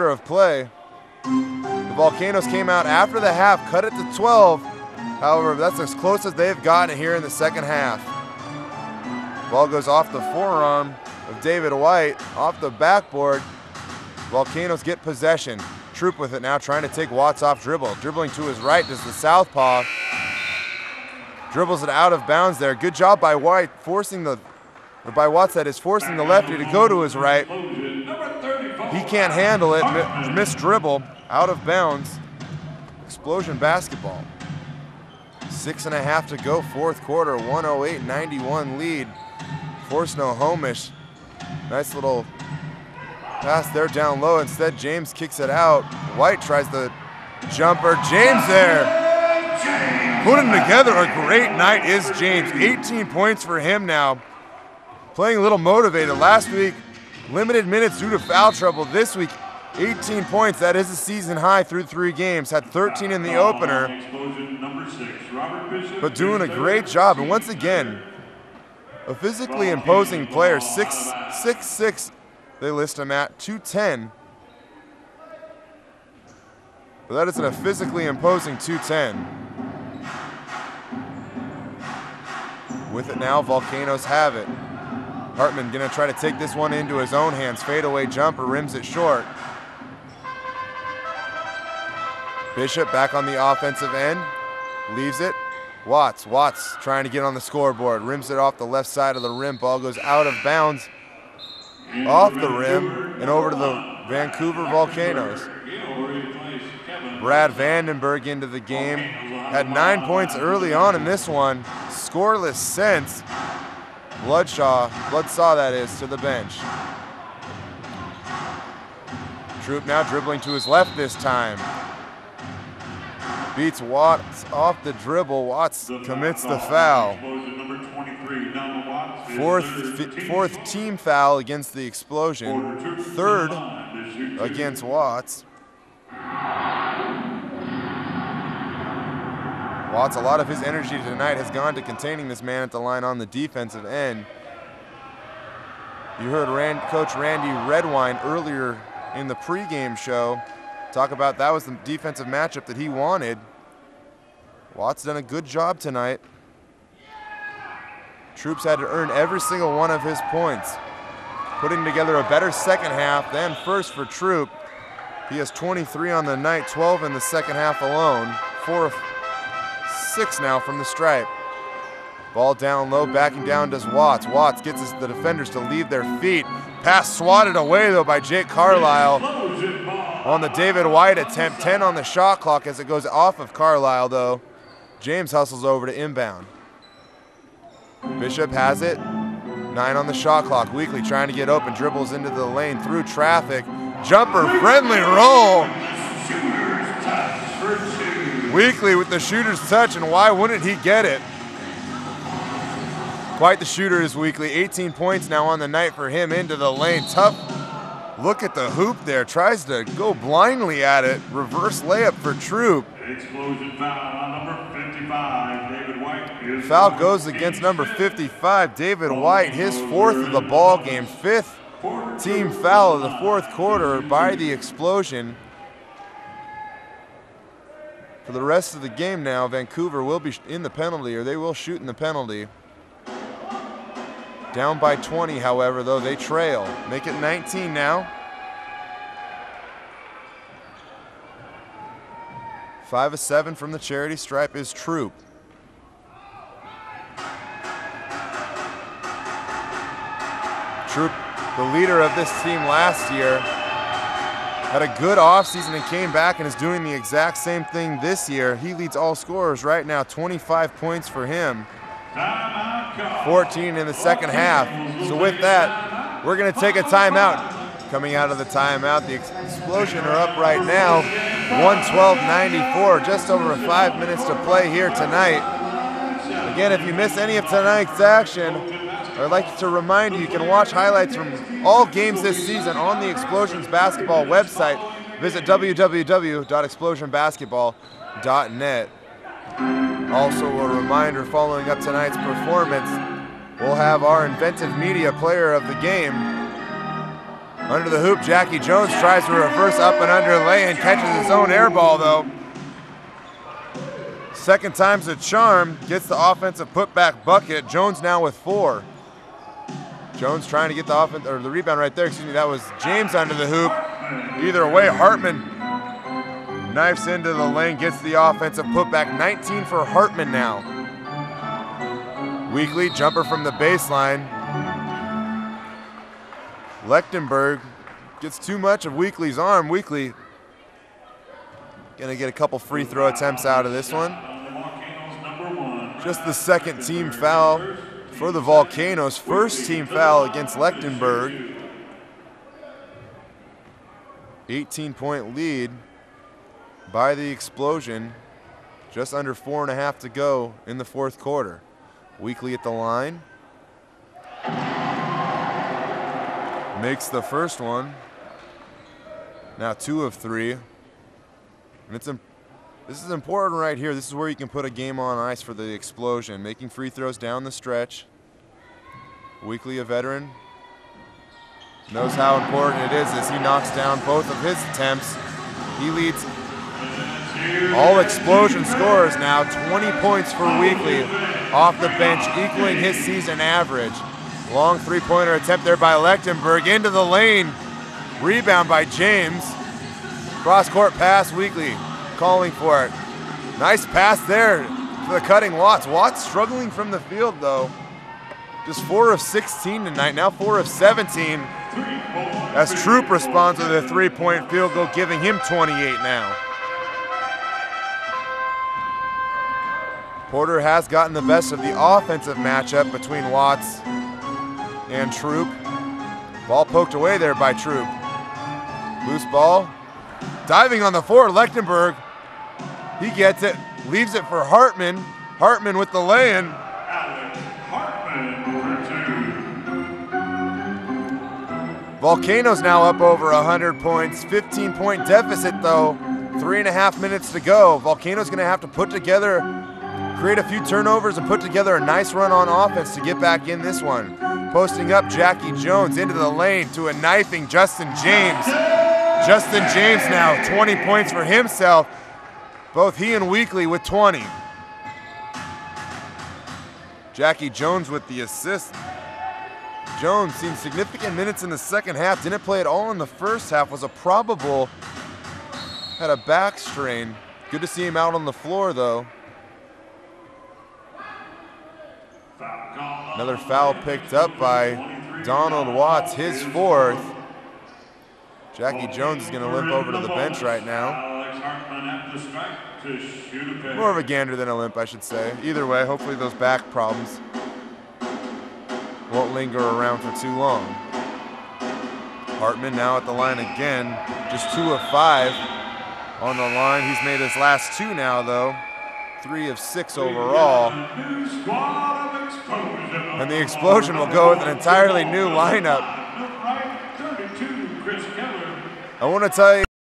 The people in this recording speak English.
quarter of play. The Volcanoes came out after the half, cut it to 12. However, that's as close as they've gotten here in the second half. Ball goes off the forearm of David White, off the backboard. Volcanoes get possession. Troop with it now, trying to take Watts off dribble. Dribbling to his right is the southpaw. Dribbles it out of bounds there. Good job by White, forcing the lefty to go to his right. He can't handle it, missed dribble, out of bounds. Explosion basketball. 6.5 to go, fourth quarter, 108-91 lead for Snohomish. Nice little pass there down low. Instead, James kicks it out. White tries the jumper. James there, putting together a great night is James. 18 points for him now. Playing a little motivated. Last week, limited minutes due to foul trouble. This week, 18 points. That is a season high through 3 games. Had 13 in the opener. But doing a great job. And once again, a physically imposing player. 6'6", they list him at 210. But that isn't a physically imposing 210. With it now, Volcanoes have it. Hartman gonna try to take this one into his own hands. Fadeaway jumper, rims it short. Bishop back on the offensive end, leaves it. Watts trying to get on the scoreboard. Rims it off the left side of the rim. Ball goes out of bounds, off the rim, and over to the Vancouver Volcanoes. Brad Vandenberg into the game. Had 9 points early on in this one. Scoreless since. Bloodsaw that is, to the bench. Troop now dribbling to his left this time. Beats Watts off the dribble. Watts commits the foul. Fourth team foul against the Explosion. Third against Watts. Watts, a lot of his energy tonight has gone to containing this man at the line on the defensive end. You heard Coach Randy Redwine earlier in the pregame show talk about that was the defensive matchup that he wanted. Watts done a good job tonight. Troops had to earn every single one of his points, putting together a better second half than first for Troop. He has 23 on the night, 12 in the second half alone, 4 of 6 now from the stripe. Ball down low, backing down does Watts. Watts gets the defenders to leave their feet. Pass swatted away though by Jake Carlisle on the David White attempt. 10 on the shot clock as it goes off of Carlisle though. James hustles over to inbound. Bishop has it. 9 on the shot clock. Weekly trying to get open, dribbles into the lane through traffic. Jumper, friendly roll. Weekly with the shooter's touch, and why wouldn't he get it? Quite the shooter is Weekly. 18 points now on the night for him into the lane. Tough look at the hoop there. Tries to go blindly at it. Reverse layup for Troop. Explosion foul on number 55, David White. Foul goes against number 55, David White. His 4th of the ball game. 5th team foul of the 4th quarter by the Explosion. For the rest of the game now, Vancouver will be in the penalty, or they will shoot in the penalty. Down by 20, however, though, they trail. Make it 19 now. 5 of 7 from the charity stripe is Troop. Troop, the leader of this team last year, had a good offseason and came back and is doing the exact same thing this year. He leads all scorers right now, 25 points for him. 14 in the second half. So with that, we're going to take a timeout. Coming out of the timeout, the Explosion are up right now, 112-94, just over 5 minutes to play here tonight. Again, if you miss any of tonight's action, I'd like to remind you, you can watch highlights from all games this season on the Explosion's basketball website. Visit www.explosionbasketball.net. Also a reminder, following up tonight's performance, we'll have our Inventive Media Player of the Game, Under the hoop, Jackie Jones tries to reverse up and under lay and catches his own air ball though. Second time's a charm, gets the offensive putback bucket. Jones now with 4. Jones trying to get the offense or the rebound right there. Excuse me, that was James under the hoop. Either way, Hartman knifes into the lane, gets the offensive putback. 19 for Hartman now. Weekly jumper from the baseline. Lechtenberg gets too much of Weekly's arm. Weekly gonna get a couple free throw attempts out of this one. Just the second team foul for the Volcanoes. First team foul against Lechtenberg. 18-point lead by the Explosion. Just under 4.5 to go in the fourth quarter. Weekly at the line. Makes the first one. Now 2 of 3. And this is important right here. This is where you can put a game on ice for the Explosion. Making free throws down the stretch. Weekly, a veteran, knows how important it is as he knocks down both of his attempts. He leads all Explosion scorers now. 20 points for Weekly off the bench, equaling his season average. Long three-pointer attempt there by Lechtenberg into the lane. Rebound by James. Cross-court pass, Weekly calling for it. Nice pass there to the cutting Watts. Watts struggling from the field though. Just 4 of 16 tonight, now 4 of 17. As Troop responds with a 3-point field goal, giving him 28 now. Porter has gotten the best of the offensive matchup between Watts and Troop. Ball poked away there by Troop. Loose ball. Diving on the floor, Lechtenberg. He gets it, leaves it for Hartman. Hartman with the lay-in. Volcanoes now up over 100 points. 15-point deficit though. 3.5 minutes to go. Volcanoes gonna have to put together, create a few turnovers and put together a nice run on offense to get back in this one. Posting up Jackie Jones into the lane to a knifing Justin James. Justin James now 20 points for himself. Both he and Weekly with 20. Jackie Jones with the assist. Jones seen significant minutes in the second half. Didn't play at all in the first half. Was a probable, had a back strain. Good to see him out on the floor though. Another foul picked up by Donald Watts, his 4th. Jackie Jones is gonna limp over to the bench right now. More of a gander than a limp, I should say. Either way, hopefully those back problems won't linger around for too long. Hartman now at the line again, just 2 of 5 on the line. He's made his last 2 now though. 3 of 6 overall. And the Explosion will go with an entirely new lineup. I want to tell you